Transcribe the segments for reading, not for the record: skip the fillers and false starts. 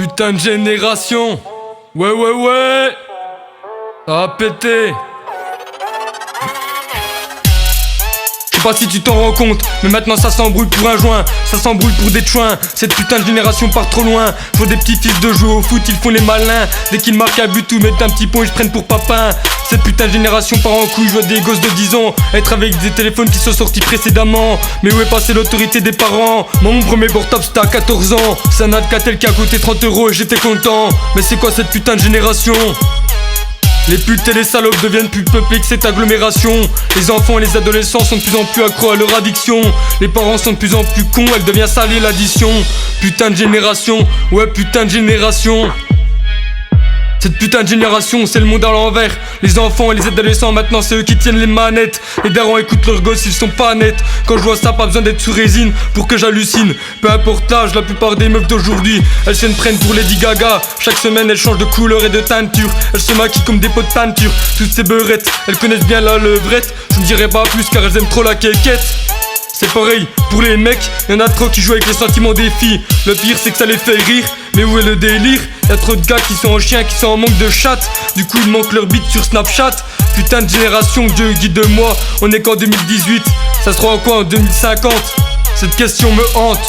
Putain de génération. Ouais, ouais, ouais. Ça a pété. Je sais pas si tu t'en rends compte, mais maintenant ça s'embrouille pour un joint. Ça s'embrouille pour des chouins. Cette putain de génération part trop loin. Je vois des petits fils de jouer au foot, ils font les malins. Dès qu'ils marquent un but ou mettent un petit point, ils se prennent pour papin. Cette putain de génération part en couille. Je vois des gosses de 10 ans être avec des téléphones qui sont sortis précédemment. Mais où est passée l'autorité des parents? Moi mon premier portable c'était à 14 ans. C'est un Alcatel qui a coûté 30 € et j'étais content. Mais c'est quoi cette putain de génération? Les putes et les salopes deviennent plus peuplées que cette agglomération. Les enfants et les adolescents sont de plus en plus accros à leur addiction. Les parents sont de plus en plus cons, elle devient salée l'addition. Putain de génération, ouais putain de génération. Cette putain de génération, c'est le monde à l'envers. Les enfants et les adolescents maintenant c'est eux qui tiennent les manettes. Les darons écoutent leurs gosses, ils sont pas nets. Quand je vois ça, pas besoin d'être sous résine pour que j'hallucine. Peu importe l'âge, la plupart des meufs d'aujourd'hui elles se prennent pour Lady Gaga. Chaque semaine elles changent de couleur et de teinture. Elles se maquillent comme des pots de peinture. Toutes ces beurettes, elles connaissent bien la levrette. Je ne dirai pas plus car elles aiment trop la quéquette. C'est pareil, pour les mecs, y'en a trop qui jouent avec les sentiments des filles. Le pire c'est que ça les fait rire, mais où est le délire? Y'a trop de gars qui sont en chien, qui sont en manque de chatte. Du coup ils manquent leur bite sur Snapchat. Putain de génération, Dieu guide-moi. On est qu'en 2018, ça sera en quoi en 2050? Cette question me hante.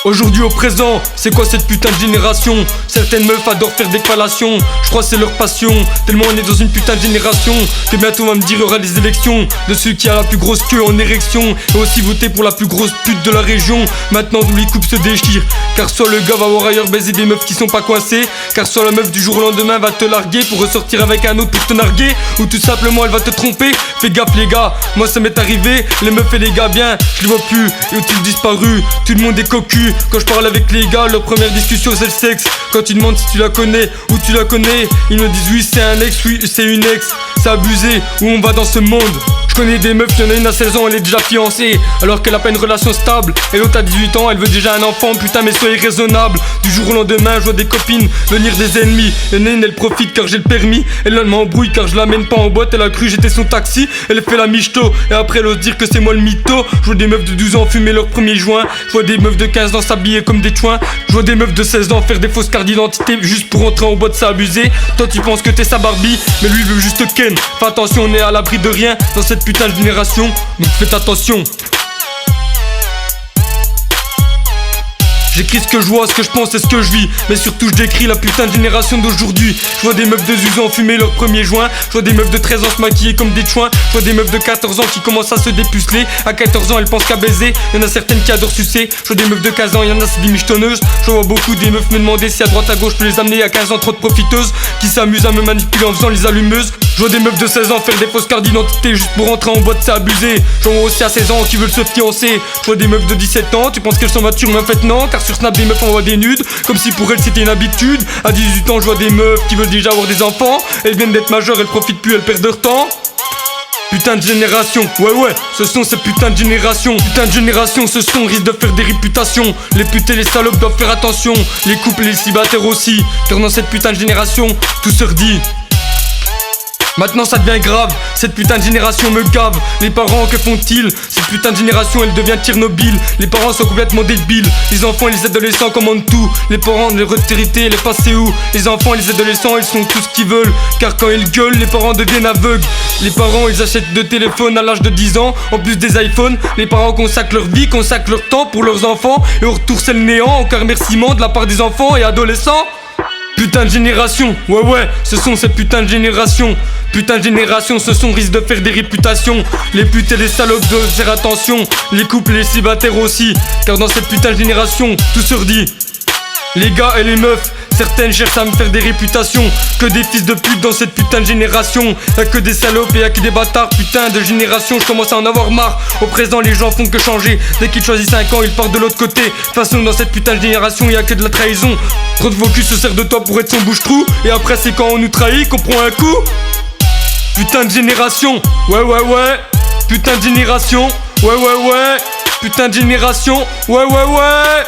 Aujourd'hui au présent, c'est quoi cette putain de génération? Certaines meufs adorent faire des collations. Je crois que c'est leur passion. Tellement on est dans une putain de génération que bientôt on va me dire il y aura des élections de celui qui a la plus grosse queue en érection. Et aussi voter pour la plus grosse pute de la région. Maintenant où les coupes se déchirent. Car soit le gars va voir ailleurs baiser des meufs qui sont pas coincées. Car soit la meuf du jour au lendemain va te larguer pour ressortir avec un autre pour te narguer. Ou tout simplement elle va te tromper. Fais gaffe les gars, moi ça m'est arrivé. Les meufs et les gars bien, je les vois plus. Et ont-ils disparu? Tout le monde est cocu. Quand je parle avec les gars, leur première discussion c'est le sexe. Quand tu demandes si tu la connais, où tu la connais, ils me disent oui c'est un ex, oui c'est une ex. C'est abusé, où on va dans ce monde? Je connais des meufs, y'en a une à 16 ans, elle est déjà fiancée alors qu'elle a pas une relation stable. Et l'autre à 18 ans, elle veut déjà un enfant, putain mais soyez raisonnable. Du jour au lendemain, je vois des copines venir des ennemis. Y'en a une, elle profite car j'ai le permis. Elle m'embrouille car je l'amène pas en boîte. Elle a cru j'étais son taxi, elle fait la michto. Et après elle ose dire que c'est moi le mytho. Je vois des meufs de 12 ans fumer leur premier joint. Je vois des meufs de 15 ans s'habiller comme des chouins. Je vois des meufs de 16 ans faire des fausses cartes d'identité juste pour entrer en boîte, c'est abusé. Toi tu penses que t'es sa Barbie, mais lui il veut juste ken. Fais attention, on est à l'abri de rien dans cette putain de génération, donc faites attention. J'écris ce que je vois, ce que je pense et ce que je vis. Mais surtout je décris la putain de génération d'aujourd'hui. Je vois des meufs de 12 ans fumer leur premier joint. Je vois des meufs de 13 ans se maquiller comme des chouins. Je vois des meufs de 14 ans qui commencent à se dépuceler. À 14 ans elles pensent qu'à baiser. Y'en a certaines qui adorent sucer. Je vois des meufs de 15 ans, y'en a c'est des michetonneuses. Je vois beaucoup des meufs me demander si à droite à gauche je peux les amener. À 15 ans trop de profiteuses qui s'amusent à me manipuler en faisant les allumeuses. Je vois des meufs de 16 ans faire des fausses cartes d'identité juste pour rentrer en boîte, c'est abusé. J'en vois aussi à 16 ans qui veulent se fiancer. Je vois des meufs de 17 ans, tu penses qu'elles sont matures mais en fait non. Car sur Snap des meufs envoient des nudes, comme si pour elles c'était une habitude. À 18 ans je vois des meufs qui veulent déjà avoir des enfants. Elles viennent d'être majeures, elles profitent plus, elles perdent leur temps. Putain de génération, ouais ouais, ce sont ces putains de génération. Putain de génération, ce son risque de faire des réputations. Les putes et les salopes doivent faire attention. Les couples et les célibataires aussi. Car dans cette putain de génération, tout se redit. Maintenant ça devient grave, cette putain de génération me gave. Les parents que font-ils? Cette putain de génération elle devient Tchernobyl. Les parents sont complètement débiles. Les enfants et les adolescents commandent tout. Les parents de leur autorité, les passent où? Les enfants et les adolescents ils sont tout ce qu'ils veulent. Car quand ils gueulent, les parents deviennent aveugles. Les parents ils achètent deux téléphones à l'âge de 10 ans, en plus des iPhones. Les parents consacrent leur vie, consacrent leur temps pour leurs enfants. Et au retour c'est le néant, en remerciement de la part des enfants et adolescents. Putain de génération, ouais ouais, ce sont ces putains de génération. Putain de génération, ce son risque de faire des réputations. Les putes et les salopes doivent faire attention. Les couples et les célibataires aussi. Car dans cette putain de génération, tout se redit. Les gars et les meufs, certaines cherchent à me faire des réputations. Que des fils de pute dans cette putain de génération. Y'a que des salopes et y'a que des bâtards. Putain de génération, je commence à en avoir marre. Au présent les gens font que changer. Dès qu'ils choisissent un camp ils partent de l'autre côté. De toute façon dans cette putain de génération y'a que de la trahison. Trop de focus se sert de toi pour être son bouche-trou. Et après c'est quand on nous trahit qu'on prend un coup. Putain de génération, ouais ouais ouais. Putain de génération, ouais ouais ouais. Putain de génération, ouais ouais ouais.